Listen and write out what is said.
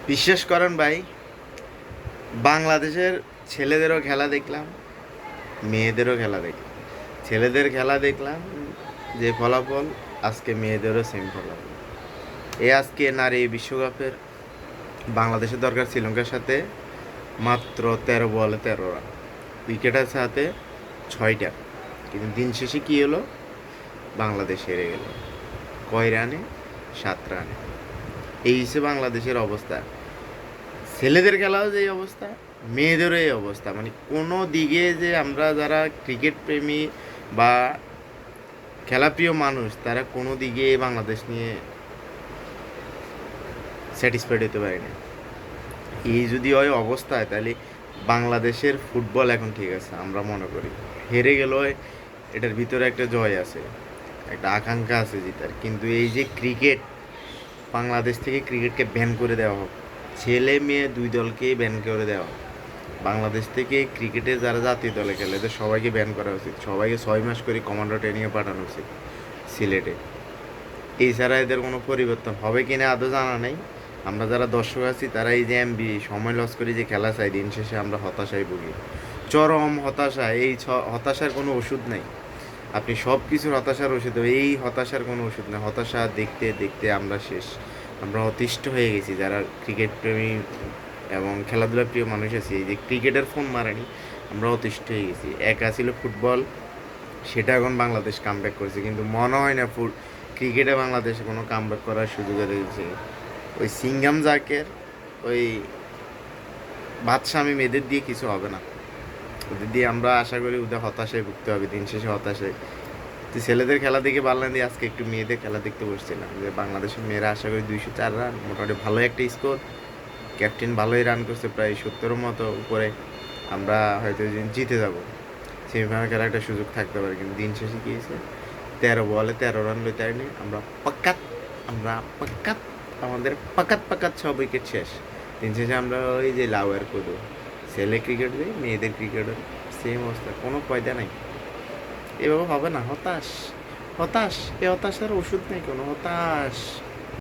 বিশ্বাস করেন ভাই, বাংলাদেশের ছেলেদেরও খেলা দেখলাম, মেয়েদেরও খেলা দেখলাম। ছেলেদের খেলা দেখলাম যে ফলাফল, আজকে মেয়েদেরও সেম ফলাফল। আজকে নারী বিশ্বকাপের বাংলাদেশের দরকার শ্রীলঙ্কার সাথে মাত্র 13 বলে 13 রান, উইকেটের সাথে 6টা। কিন্তু দিন শেষে কী হলো, বাংলাদেশ হেরে গেল। কয় রানে? 7 রানে। এই হিসেবে বাংলাদেশের অবস্থা। ছেলেদের খেলাও যে এই অবস্থা, মেয়েদেরও এই অবস্থা। মানে কোনো দিকে যে আমরা যারা ক্রিকেট প্রেমী বা খেলাপ্রিয় মানুষ, তারা কোনো দিকে বাংলাদেশ নিয়ে স্যাটিসফাইড হতে পারি না। এই যদি হয় অবস্থায়, তাহলে বাংলাদেশের ফুটবল এখন ঠিক আছে আমরা মনে করি। হেরে গেলেও এটার ভিতরে একটা জয় আছে, একটা আকাঙ্ক্ষা আছে জিতার। কিন্তু এই যে ক্রিকেট, বাংলাদেশ থেকে ক্রিকেটকে ব্যান করে দেওয়া হোক, ছেলে মেয়ে দুই দলকেই ব্যান করে দেওয়া হোক। বাংলাদেশ থেকে ক্রিকেটে যারা জাতীয় দলে খেলে এদের সবাইকে ব্যান করা উচিত। সবাইকে 6 মাস করে কমান্ডো ট্রেনিংয়ে পাঠানো উচিত সিলেটে। এছাড়া এদের কোনো পরিবর্তন হবে কিনা আদৌ জানা নেই। আমরা যারা দর্শক আছি তারা এই যে এমবি সময় লস করি যে খেলা চাই, দিন শেষে আমরা হতাশায় ভুগি, চরম হতাশা। এই হতাশার কোনো ওষুধ নেই। আপনি সব কিছুর হতাশার ওষুধ হবে, এই হতাশার কোনো ওষুধ নেই। হতাশা দেখতে দেখতে আমরা শেষ। আমরা অতিষ্ঠ হয়ে গেছি যারা ক্রিকেট প্রেমী এবং খেলাধুলা প্রিয় মানুষ আছি। এই যে ক্রিকেটের ফোন মারানি, আমরা অতিষ্ঠ হয়ে গেছি। একা ছিল ফুটবল, সেটা এখন বাংলাদেশ কামব্যাক করেছে, কিন্তু মনে হয় না ক্রিকেটে বাংলাদেশে কোনো কামব্যাক করার সুযোগ দিয়েছে। ওই সিঙ্গাম জাকের, ওই বাদশামী মেয়েদের দিয়ে কিছু হবে না। ওদের দিয়ে আমরা আশা করি ওদের হতাশায় ভুগতে হবে, দিন শেষে হতাশায়। তো ছেলেদের খেলা দেখে পারলাম দিয়ে আজকে একটু মেয়েদের খেলা দেখতে বসছিলাম, যে বাংলাদেশের মেয়েরা আশা করি 204 রান, মোটামুটি ভালো একটা স্কোর। ক্যাপ্টেন ভালোই রান করছে, প্রায় 70-এর মতো উপরে। আমরা হয়তো জিতে যাব, সেমিফাইনাল খেলার একটা সুযোগ থাকতে পারে। কিন্তু দিন শেষে কী হয়েছে, 13 বলে 13 রান লইতে পারিনি আমরা। পাক্কাত আমাদের পাকাত 6 উইকেট শেষ। দিন শেষে আমরা ওই যে লাউয়ের কুদু, ছেলে ক্রিকেট দিই, মেয়েদের ক্রিকেটের সেম অবস্থা, কোনো পয়দা নাই। এভাবে হবে না। হতাশ, এই হতাশার ওষুধ নেই কোনো। হতাশ।